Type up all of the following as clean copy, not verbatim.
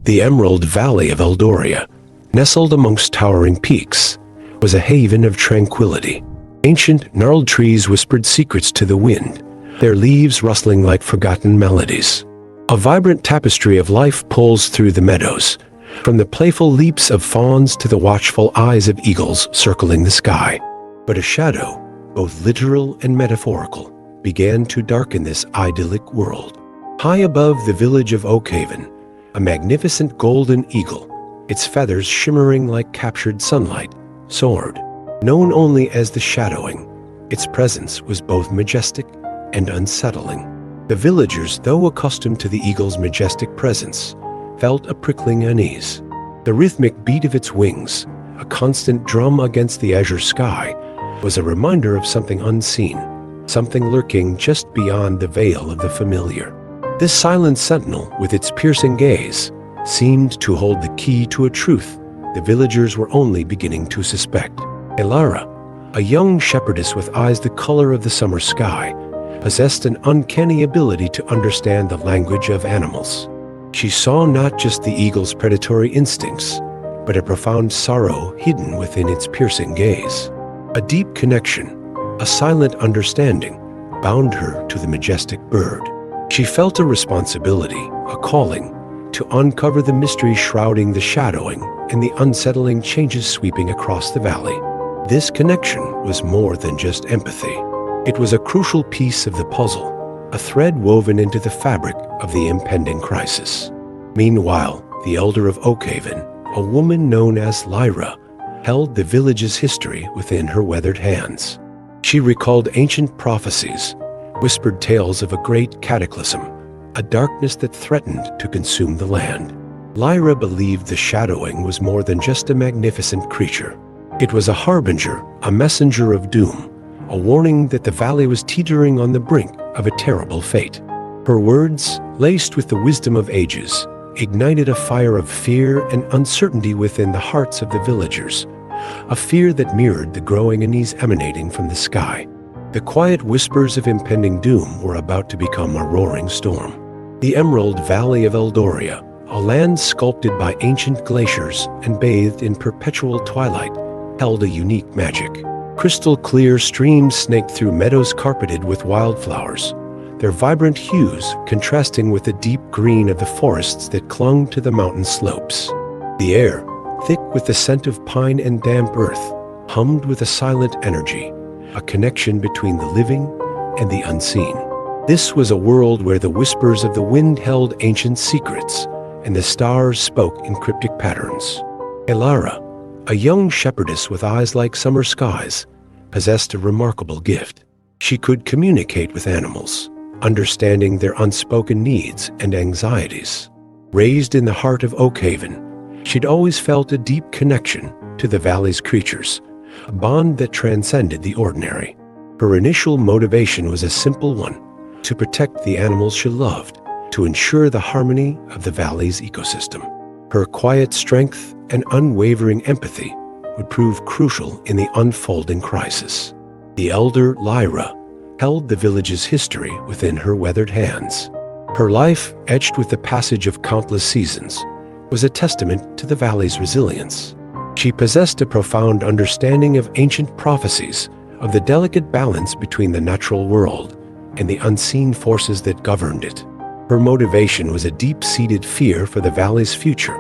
The Emerald Valley of Eldoria, nestled amongst towering peaks, was a haven of tranquility. Ancient, gnarled trees whispered secrets to the wind, their leaves rustling like forgotten melodies. A vibrant tapestry of life pulls through the meadows, from the playful leaps of fawns to the watchful eyes of eagles circling the sky. But a shadow, both literal and metaphorical, began to darken this idyllic world. High above the village of Oakhaven, a magnificent golden eagle, its feathers shimmering like captured sunlight, soared. Known only as the Shadowing, its presence was both majestic and unsettling. The villagers, though accustomed to the eagle's majestic presence, felt a prickling unease. The rhythmic beat of its wings, a constant drum against the azure sky, was a reminder of something unseen, something lurking just beyond the veil of the familiar. This silent sentinel, with its piercing gaze, seemed to hold the key to a truth the villagers were only beginning to suspect. Elara, a young shepherdess with eyes the color of the summer sky, possessed an uncanny ability to understand the language of animals. She saw not just the eagle's predatory instincts, but a profound sorrow hidden within its piercing gaze. A deep connection, a silent understanding, bound her to the majestic bird. She felt a responsibility, a calling, to uncover the mystery shrouding the Shadowing and the unsettling changes sweeping across the valley. This connection was more than just empathy. It was a crucial piece of the puzzle, a thread woven into the fabric of the impending crisis. Meanwhile, the elder of Oakhaven, a woman known as Lyra, held the village's history within her weathered hands. She recalled ancient prophecies, whispered tales of a great cataclysm, a darkness that threatened to consume the land. Lyra believed the Shadowing was more than just a magnificent creature. It was a harbinger, a messenger of doom, a warning that the valley was teetering on the brink of a terrible fate. Her words, laced with the wisdom of ages, ignited a fire of fear and uncertainty within the hearts of the villagers, a fear that mirrored the growing unease emanating from the sky. The quiet whispers of impending doom were about to become a roaring storm. The Emerald Valley of Eldoria, a land sculpted by ancient glaciers and bathed in perpetual twilight, held a unique magic. Crystal clear streams snaked through meadows carpeted with wildflowers, their vibrant hues contrasting with the deep green of the forests that clung to the mountain slopes. The air, thick with the scent of pine and damp earth, hummed with a silent energy, a connection between the living and the unseen. This was a world where the whispers of the wind held ancient secrets, and the stars spoke in cryptic patterns. Elara, a young shepherdess with eyes like summer skies, possessed a remarkable gift. She could communicate with animals, understanding their unspoken needs and anxieties. Raised in the heart of Oakhaven, she'd always felt a deep connection to the valley's creatures, a bond that transcended the ordinary. Her initial motivation was a simple one: to protect the animals she loved, to ensure the harmony of the valley's ecosystem. Her quiet strength and unwavering empathy would prove crucial in the unfolding crisis. The elder Lyra held the village's history within her weathered hands. Her life, etched with the passage of countless seasons, was a testament to the valley's resilience. She possessed a profound understanding of ancient prophecies, of the delicate balance between the natural world and the unseen forces that governed it. Her motivation was a deep-seated fear for the valley's future,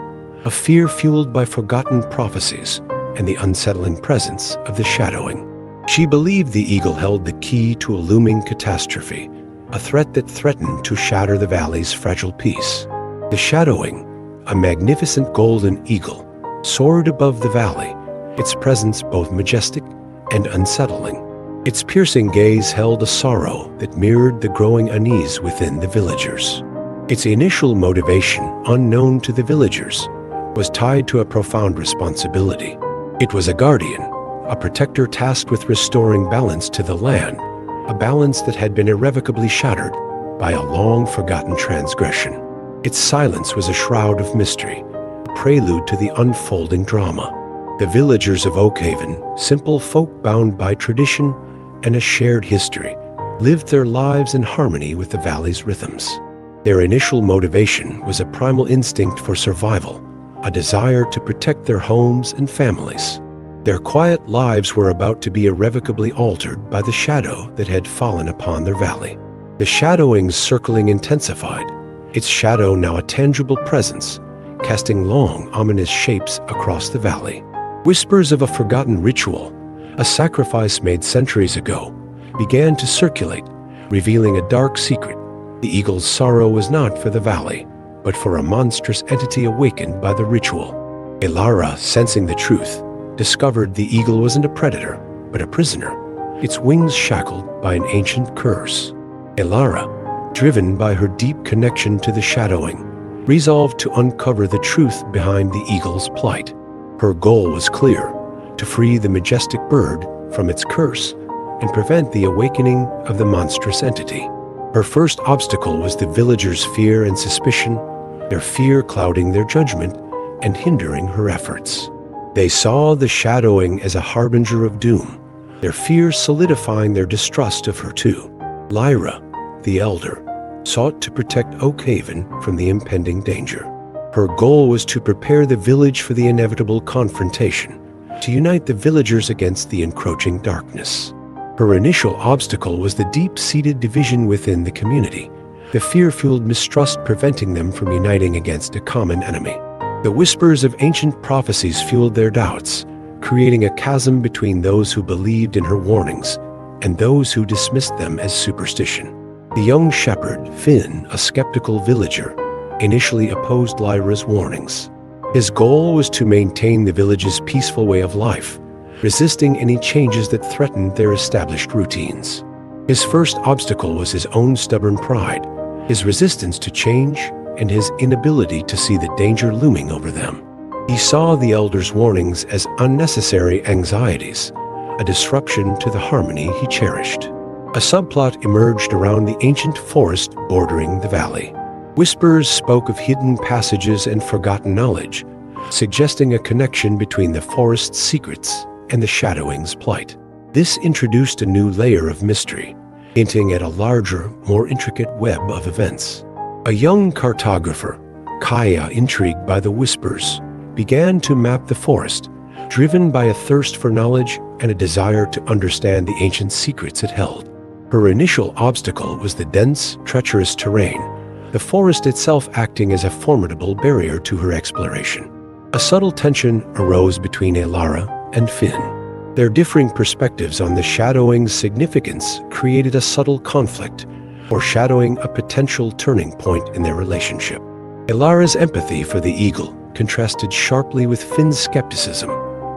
a fear fueled by forgotten prophecies and the unsettling presence of the Shadowing. She believed the eagle held the key to a looming catastrophe, a threat that threatened to shatter the valley's fragile peace. The Shadowing, a magnificent golden eagle, soared above the valley, its presence both majestic and unsettling. Its piercing gaze held a sorrow that mirrored the growing unease within the villagers. Its initial motivation, unknown to the villagers, was tied to a profound responsibility. It was a guardian, a protector tasked with restoring balance to the land, a balance that had been irrevocably shattered by a long-forgotten transgression. Its silence was a shroud of mystery, a prelude to the unfolding drama. The villagers of Oakhaven, simple folk bound by tradition and a shared history, lived their lives in harmony with the valley's rhythms. Their initial motivation was a primal instinct for survival, a desire to protect their homes and families. Their quiet lives were about to be irrevocably altered by the shadow that had fallen upon their valley. The shadowing's circling intensified, its shadow now a tangible presence, casting long, ominous shapes across the valley. Whispers of a forgotten ritual, a sacrifice made centuries ago, began to circulate, revealing a dark secret. The eagle's sorrow was not for the valley, but for a monstrous entity awakened by the ritual. Elara, sensing the truth, discovered the eagle wasn't a predator, but a prisoner, its wings shackled by an ancient curse. Elara, driven by her deep connection to the shadowing, resolved to uncover the truth behind the eagle's plight. Her goal was clear: to free the majestic bird from its curse and prevent the awakening of the monstrous entity. Her first obstacle was the villagers' fear and suspicion, their fear clouding their judgment and hindering her efforts. They saw the shadowing as a harbinger of doom, their fears solidifying their distrust of her too. Lyra, the elder, sought to protect Oakhaven from the impending danger. Her goal was to prepare the village for the inevitable confrontation, to unite the villagers against the encroaching darkness. Her initial obstacle was the deep-seated division within the community, the fear-fueled mistrust preventing them from uniting against a common enemy. The whispers of ancient prophecies fueled their doubts, creating a chasm between those who believed in her warnings and those who dismissed them as superstition. The young shepherd, Finn, a skeptical villager, initially opposed Lyra's warnings. His goal was to maintain the village's peaceful way of life, resisting any changes that threatened their established routines. His first obstacle was his own stubborn pride, his resistance to change, and his inability to see the danger looming over them. He saw the elders' warnings as unnecessary anxieties, a disruption to the harmony he cherished. A subplot emerged around the ancient forest bordering the valley. Whispers spoke of hidden passages and forgotten knowledge, suggesting a connection between the forest's secrets and the shadowing's plight. This introduced a new layer of mystery, hinting at a larger, more intricate web of events. A young cartographer, Kaya, intrigued by the whispers, began to map the forest, driven by a thirst for knowledge and a desire to understand the ancient secrets it held. Her initial obstacle was the dense, treacherous terrain, the forest itself acting as a formidable barrier to her exploration. A subtle tension arose between Elara and Finn. Their differing perspectives on the shadowing's significance created a subtle conflict, foreshadowing a potential turning point in their relationship. Elara's empathy for the eagle contrasted sharply with Finn's skepticism,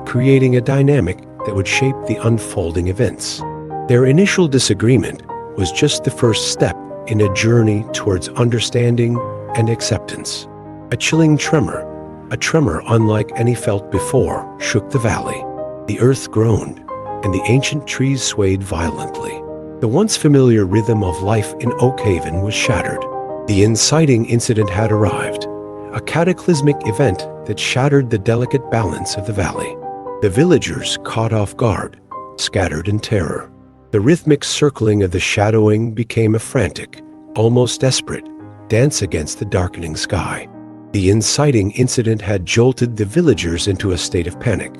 creating a dynamic that would shape the unfolding events. Their initial disagreement was just the first step in a journey towards understanding and acceptance. A chilling tremor, a tremor unlike any felt before, shook the valley. The earth groaned, and the ancient trees swayed violently. The once familiar rhythm of life in Oakhaven was shattered. The inciting incident had arrived, a cataclysmic event that shattered the delicate balance of the valley. The villagers, caught off guard, scattered in terror. The rhythmic circling of the shadowing became a frantic, almost desperate, dance against the darkening sky. The inciting incident had jolted the villagers into a state of panic,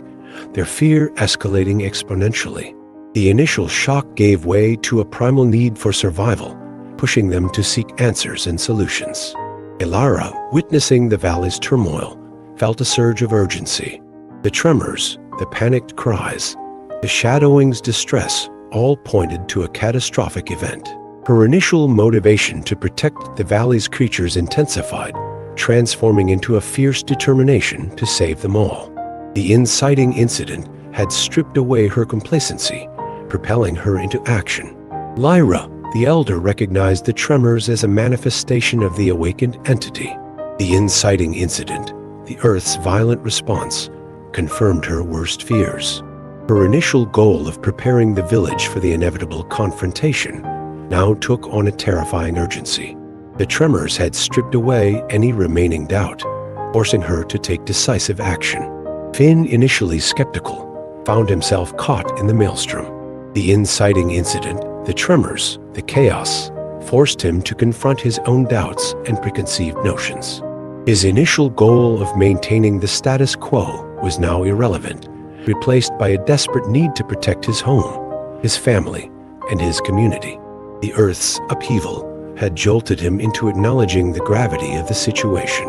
their fear escalating exponentially. The initial shock gave way to a primal need for survival, pushing them to seek answers and solutions. Elara, witnessing the valley's turmoil, felt a surge of urgency. The tremors, the panicked cries, the shadowing's distress all pointed to a catastrophic event. Her initial motivation to protect the valley's creatures intensified, transforming into a fierce determination to save them all. The inciting incident had stripped away her complacency, propelling her into action. Lyra, the elder, recognized the tremors as a manifestation of the awakened entity. The inciting incident, the Earth's violent response, confirmed her worst fears. Her initial goal of preparing the village for the inevitable confrontation now took on a terrifying urgency. The tremors had stripped away any remaining doubt, forcing her to take decisive action. Finn, initially skeptical, found himself caught in the maelstrom. The inciting incident, the tremors, the chaos, forced him to confront his own doubts and preconceived notions. His initial goal of maintaining the status quo was now irrelevant, replaced by a desperate need to protect his home, his family, and his community. The Earth's upheaval had jolted him into acknowledging the gravity of the situation.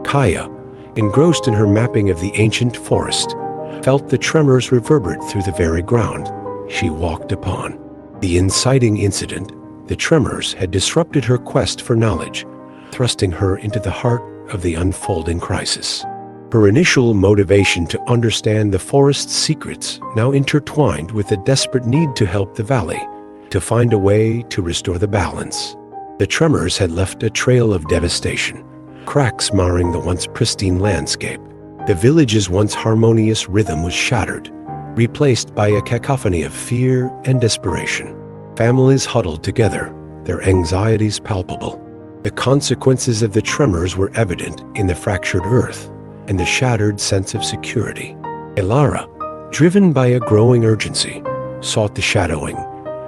Kaya, engrossed in her mapping of the ancient forest, felt the tremors reverberate through the very ground she walked upon. The inciting incident, the tremors, had disrupted her quest for knowledge, thrusting her into the heart of the unfolding crisis. Her initial motivation to understand the forest's secrets now intertwined with a desperate need to help the valley, to find a way to restore the balance. The tremors had left a trail of devastation, cracks marring the once pristine landscape. The village's once harmonious rhythm was shattered, replaced by a cacophony of fear and desperation. Families huddled together, their anxieties palpable. The consequences of the tremors were evident in the fractured earth and the shattered sense of security. Elara, driven by a growing urgency, sought the shadowing,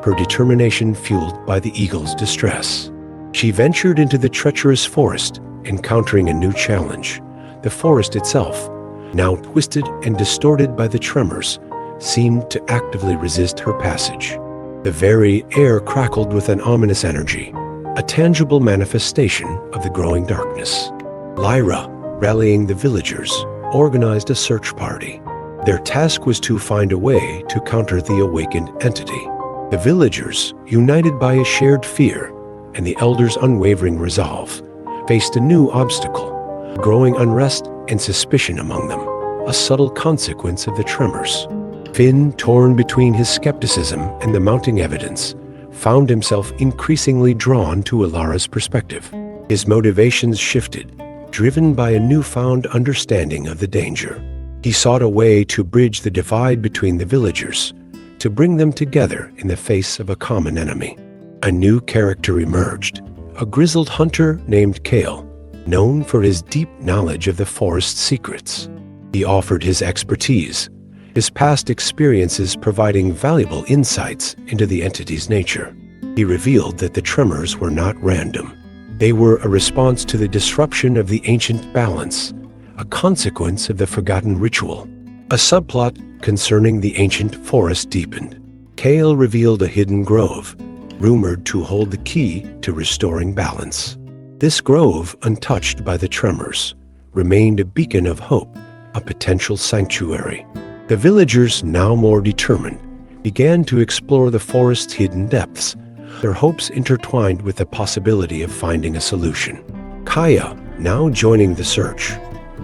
her determination fueled by the eagle's distress. She ventured into the treacherous forest, encountering a new challenge. The forest itself, now twisted and distorted by the tremors, seemed to actively resist her passage. The very air crackled with an ominous energy, a tangible manifestation of the growing darkness. Lyra, rallying the villagers, organized a search party. Their task was to find a way to counter the awakened entity. The villagers, united by a shared fear and the elders' unwavering resolve, faced a new obstacle, growing unrest and suspicion among them, a subtle consequence of the tremors. Finn, torn between his skepticism and the mounting evidence, found himself increasingly drawn to Elara's perspective. His motivations shifted, driven by a newfound understanding of the danger. He sought a way to bridge the divide between the villagers, to bring them together in the face of a common enemy. A new character emerged, a grizzled hunter named Kale, known for his deep knowledge of the forest's secrets. He offered his expertise, his past experiences providing valuable insights into the entity's nature. He revealed that the tremors were not random. They were a response to the disruption of the ancient balance, a consequence of the forgotten ritual. A subplot concerning the ancient forest deepened. Kale revealed a hidden grove, rumored to hold the key to restoring balance. This grove, untouched by the tremors, remained a beacon of hope, a potential sanctuary. The villagers, now more determined, began to explore the forest's hidden depths, their hopes intertwined with the possibility of finding a solution. Kaya, now joining the search,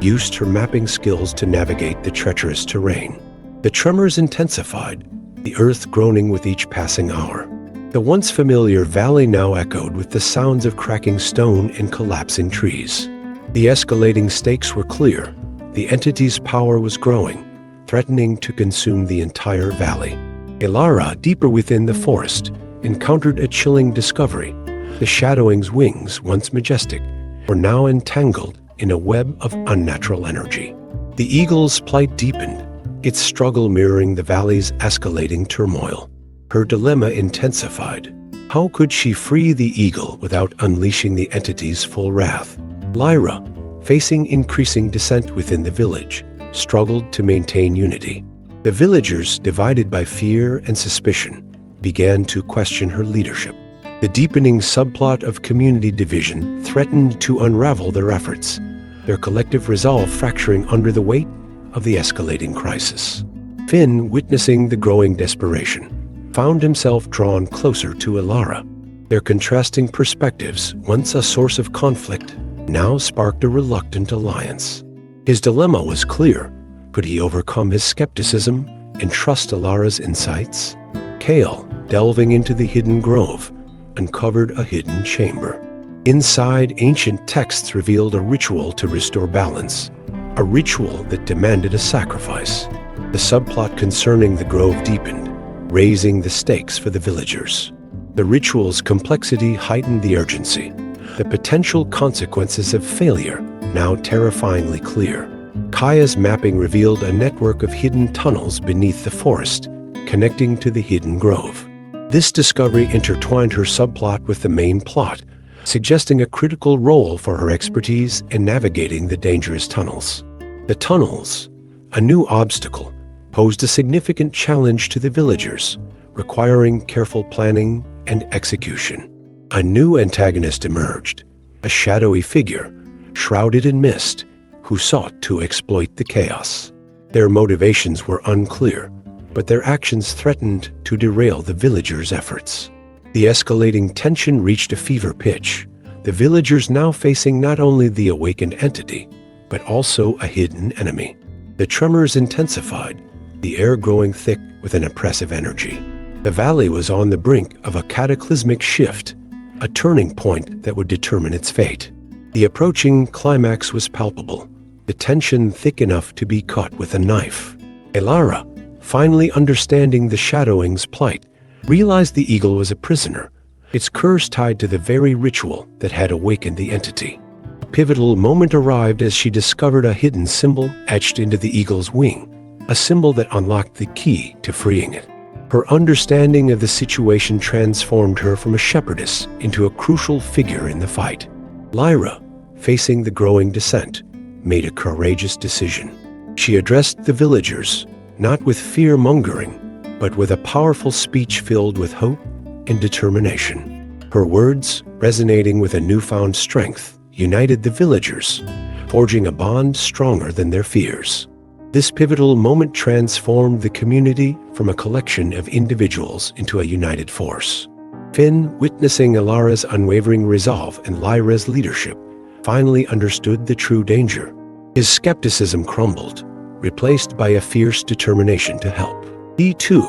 used her mapping skills to navigate the treacherous terrain. The tremors intensified, the earth groaning with each passing hour. The once familiar valley now echoed with the sounds of cracking stone and collapsing trees. The escalating stakes were clear. The entity's power was growing, threatening to consume the entire valley. Elara, deeper within the forest, encountered a chilling discovery. The shadowing's wings, once majestic, were now entangled in a web of unnatural energy. The eagle's plight deepened, its struggle mirroring the valley's escalating turmoil. Her dilemma intensified. How could she free the eagle without unleashing the entity's full wrath? Lyra, facing increasing dissent within the village, struggled to maintain unity. The villagers, divided by fear and suspicion, began to question her leadership. The deepening subplot of community division threatened to unravel their efforts, their collective resolve fracturing under the weight of the escalating crisis. Finn, witnessing the growing desperation, found himself drawn closer to Elara. Their contrasting perspectives, once a source of conflict, now sparked a reluctant alliance. His dilemma was clear. Could he overcome his skepticism and trust Elara's insights? Kale, delving into the hidden grove, uncovered a hidden chamber. Inside, ancient texts revealed a ritual to restore balance, a ritual that demanded a sacrifice. The subplot concerning the grove deepened, raising the stakes for the villagers. The ritual's complexity heightened the urgency, the potential consequences of failure now terrifyingly clear. Kaya's mapping revealed a network of hidden tunnels beneath the forest, connecting to the hidden grove. This discovery intertwined her subplot with the main plot, suggesting a critical role for her expertise in navigating the dangerous tunnels. The tunnels, a new obstacle, posed a significant challenge to the villagers, requiring careful planning and execution. A new antagonist emerged, a shadowy figure, shrouded in mist, who sought to exploit the chaos. Their motivations were unclear, but their actions threatened to derail the villagers' efforts. The escalating tension reached a fever pitch, the villagers now facing not only the awakened entity, but also a hidden enemy. The tremors intensified, the air growing thick with an oppressive energy. The valley was on the brink of a cataclysmic shift, a turning point that would determine its fate. The approaching climax was palpable, the tension thick enough to be cut with a knife. Elara, finally understanding the Shadowing's plight, realized the eagle was a prisoner, its curse tied to the very ritual that had awakened the entity. A pivotal moment arrived as she discovered a hidden symbol etched into the eagle's wing, a symbol that unlocked the key to freeing it. Her understanding of the situation transformed her from a shepherdess into a crucial figure in the fight. Lyra, facing the growing descent, made a courageous decision. She addressed the villagers, not with fear-mongering, but with a powerful speech filled with hope and determination. Her words, resonating with a newfound strength, united the villagers, forging a bond stronger than their fears. This pivotal moment transformed the community from a collection of individuals into a united force. Finn, witnessing Elara's unwavering resolve and Lyra's leadership, finally understood the true danger. His skepticism crumbled, replaced by a fierce determination to help. He, too,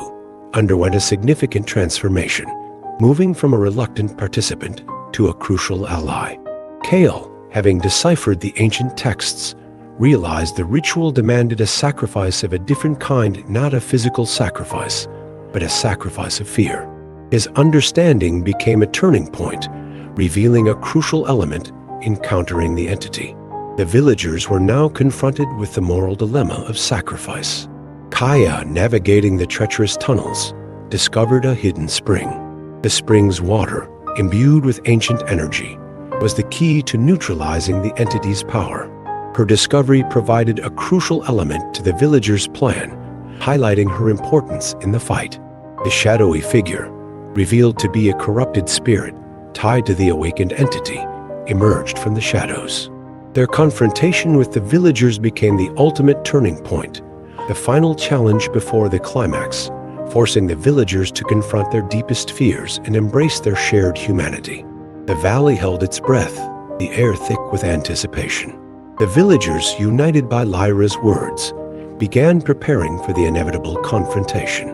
underwent a significant transformation, moving from a reluctant participant to a crucial ally. Kale, having deciphered the ancient texts, realized the ritual demanded a sacrifice of a different kind, not a physical sacrifice, but a sacrifice of fear. His understanding became a turning point, revealing a crucial element in countering the entity. The villagers were now confronted with the moral dilemma of sacrifice. Kaya, navigating the treacherous tunnels, discovered a hidden spring. The spring's water, imbued with ancient energy, was the key to neutralizing the entity's power. Her discovery provided a crucial element to the villagers' plan, highlighting her importance in the fight. The shadowy figure, revealed to be a corrupted spirit tied to the awakened entity, emerged from the shadows. Their confrontation with the villagers became the ultimate turning point, the final challenge before the climax, forcing the villagers to confront their deepest fears and embrace their shared humanity. The valley held its breath, the air thick with anticipation. The villagers, united by Lyra's words, began preparing for the inevitable confrontation.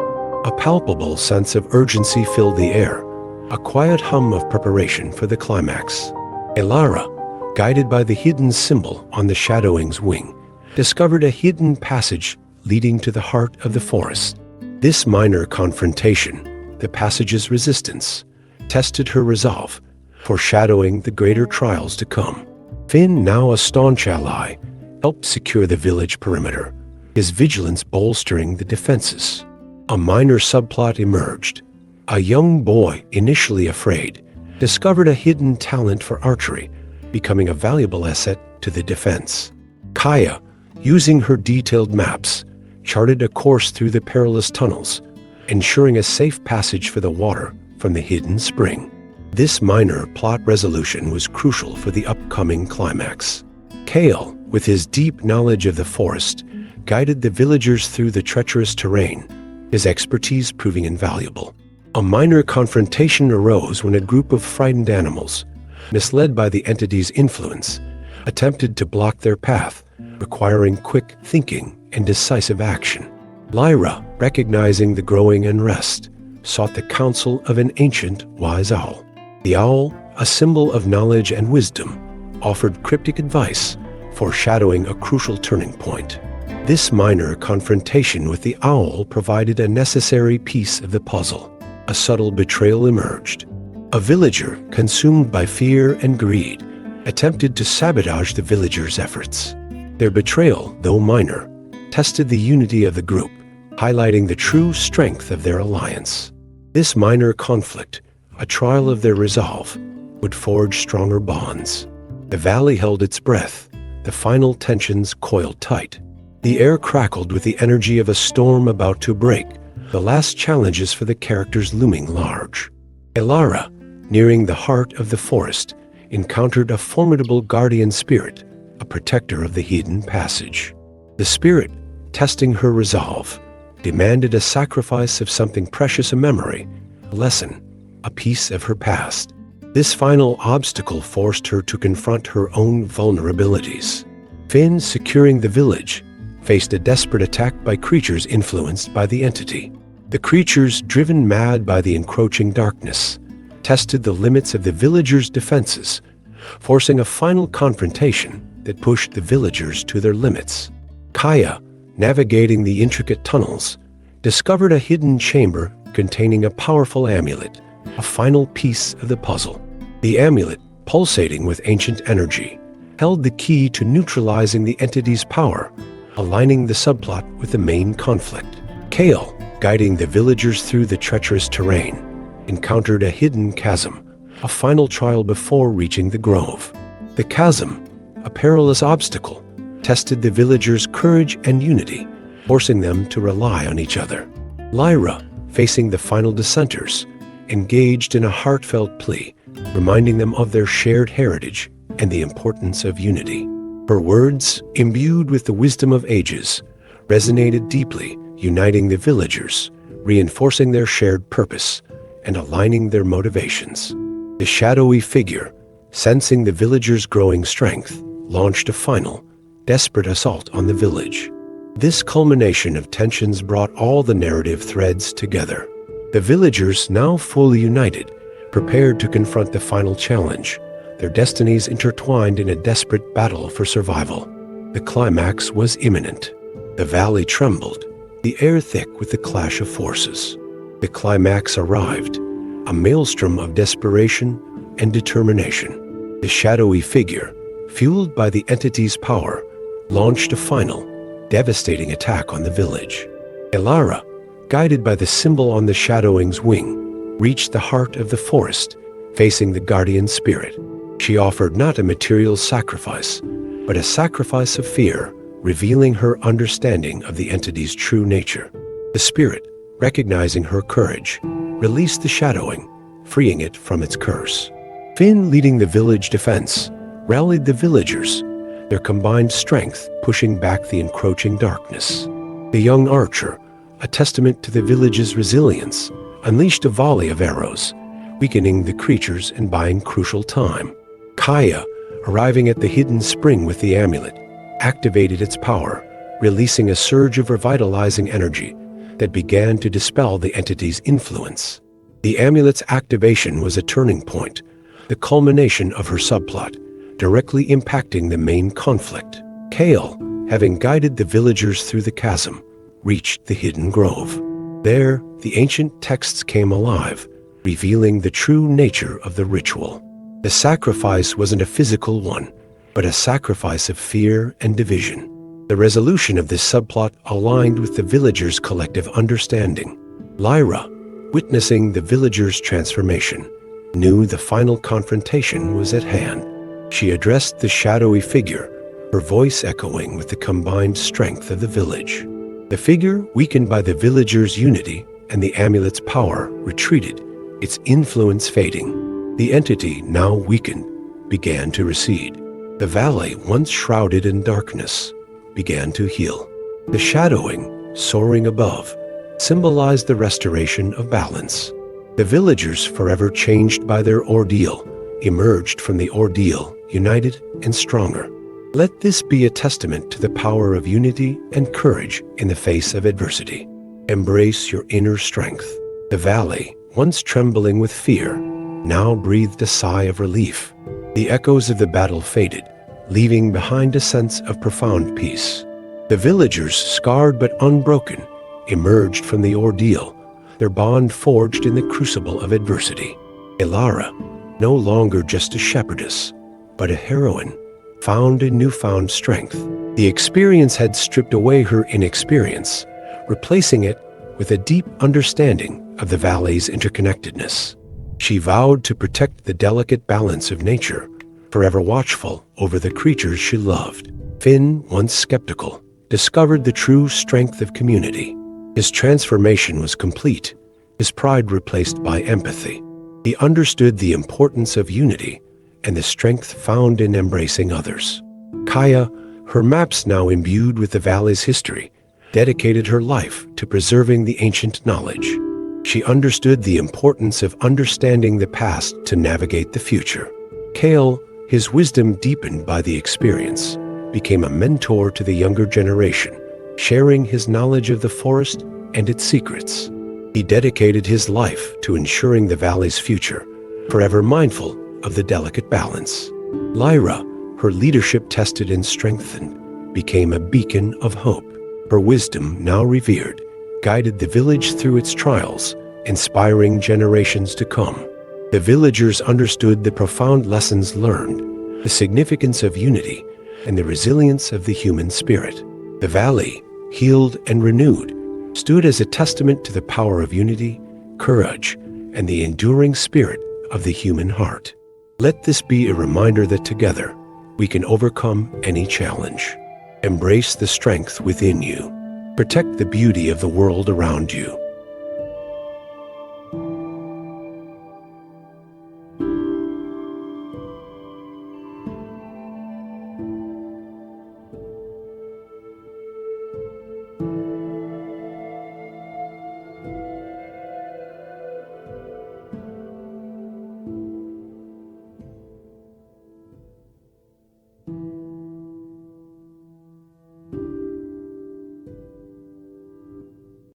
A palpable sense of urgency filled the air, a quiet hum of preparation for the climax. Elara, guided by the hidden symbol on the Shadowing's wing, discovered a hidden passage leading to the heart of the forest. This minor confrontation, the passage's resistance, tested her resolve, foreshadowing the greater trials to come. Finn, now a staunch ally, helped secure the village perimeter, his vigilance bolstering the defenses. A minor subplot emerged. A young boy, initially afraid, discovered a hidden talent for archery, becoming a valuable asset to the defense. Kaya, using her detailed maps, charted a course through the perilous tunnels, ensuring a safe passage for the water from the hidden spring. This minor plot resolution was crucial for the upcoming climax. Kale, with his deep knowledge of the forest, guided the villagers through the treacherous terrain, his expertise proving invaluable. A minor confrontation arose when a group of frightened animals, misled by the entity's influence, attempted to block their path, requiring quick thinking and decisive action. Lyra, recognizing the growing unrest, sought the counsel of an ancient wise owl. The owl, a symbol of knowledge and wisdom, offered cryptic advice, foreshadowing a crucial turning point. This minor confrontation with the owl provided a necessary piece of the puzzle. A subtle betrayal emerged. A villager, consumed by fear and greed, attempted to sabotage the villagers' efforts. Their betrayal, though minor, tested the unity of the group, highlighting the true strength of their alliance. This minor conflict, a trial of their resolve, would forge stronger bonds. The valley held its breath, the final tensions coiled tight. The air crackled with the energy of a storm about to break, the last challenges for the characters looming large. Elara, nearing the heart of the forest, encountered a formidable guardian spirit, a protector of the hidden passage. The spirit, testing her resolve, demanded a sacrifice of something precious, a memory, a lesson, a piece of her past. This final obstacle forced her to confront her own vulnerabilities. Finn, securing the village, faced a desperate attack by creatures influenced by the entity. The creatures, driven mad by the encroaching darkness, tested the limits of the villagers' defenses, forcing a final confrontation that pushed the villagers to their limits. Kaya, navigating the intricate tunnels, discovered a hidden chamber containing a powerful amulet, a final piece of the puzzle. The amulet, pulsating with ancient energy, held the key to neutralizing the entity's power, aligning the subplot with the main conflict. Kale, guiding the villagers through the treacherous terrain, encountered a hidden chasm, a final trial before reaching the grove. The chasm, a perilous obstacle, tested the villagers' courage and unity, forcing them to rely on each other. Lyra, facing the final dissenters, engaged in a heartfelt plea, reminding them of their shared heritage and the importance of unity. Her words, imbued with the wisdom of ages, resonated deeply, uniting the villagers, reinforcing their shared purpose, and aligning their motivations. The shadowy figure, sensing the villagers' growing strength, launched a final, desperate assault on the village. This culmination of tensions brought all the narrative threads together. The villagers, now fully united, prepared to confront the final challenge, their destinies intertwined in a desperate battle for survival. The climax was imminent. The valley trembled, the air thick with the clash of forces. The climax arrived, a maelstrom of desperation and determination. The shadowy figure, fueled by the entity's power, launched a final, devastating attack on the village. Elara, guided by the symbol on the shadowing's wing, reached the heart of the forest, facing the guardian spirit. She offered not a material sacrifice, but a sacrifice of fear, revealing her understanding of the entity's true nature. The spirit, recognizing her courage, released the shadowing, freeing it from its curse. Finn, leading the village defense, rallied the villagers, their combined strength pushing back the encroaching darkness. The young archer, a testament to the village's resilience, unleashed a volley of arrows, weakening the creatures and buying crucial time. Kaya, arriving at the hidden spring with the amulet, activated its power, releasing a surge of revitalizing energy that began to dispel the entity's influence. The amulet's activation was a turning point, the culmination of her subplot, directly impacting the main conflict. Kale, having guided the villagers through the chasm, reached the hidden grove. There, the ancient texts came alive, revealing the true nature of the ritual. The sacrifice wasn't a physical one, but a sacrifice of fear and division. The resolution of this subplot aligned with the villagers' collective understanding. Lyra, witnessing the villagers' transformation, knew the final confrontation was at hand. She addressed the shadowy figure, her voice echoing with the combined strength of the village. The figure, weakened by the villagers' unity and the amulet's power, retreated, its influence fading. The entity, now weakened, began to recede. The valley, once shrouded in darkness, began to heal. The shadowing, soaring above, symbolized the restoration of balance. The villagers, forever changed by their ordeal, emerged from the ordeal united and stronger. Let this be a testament to the power of unity and courage in the face of adversity. Embrace your inner strength. The valley, once trembling with fear, now breathed a sigh of relief. The echoes of the battle faded, leaving behind a sense of profound peace. The villagers, scarred but unbroken, emerged from the ordeal, their bond forged in the crucible of adversity. Elara, no longer just a shepherdess, but a heroine, found in newfound strength. The experience had stripped away her inexperience, replacing it with a deep understanding of the valley's interconnectedness. She vowed to protect the delicate balance of nature, forever watchful over the creatures she loved. Finn, once skeptical, discovered the true strength of community. His transformation was complete, his pride replaced by empathy. He understood the importance of unity and the strength found in embracing others. Kaya, her maps now imbued with the valley's history, dedicated her life to preserving the ancient knowledge. She understood the importance of understanding the past to navigate the future. Kale, his wisdom deepened by the experience, became a mentor to the younger generation, sharing his knowledge of the forest and its secrets. He dedicated his life to ensuring the valley's future, forever mindful of the delicate balance. Lyra, her leadership tested and strengthened, became a beacon of hope. Her wisdom, now revered, guided the village through its trials, inspiring generations to come. The villagers understood the profound lessons learned, the significance of unity, and the resilience of the human spirit. The valley, healed and renewed, stood as a testament to the power of unity, courage, and the enduring spirit of the human heart. Let this be a reminder that together we can overcome any challenge. Embrace the strength within you. Protect the beauty of the world around you,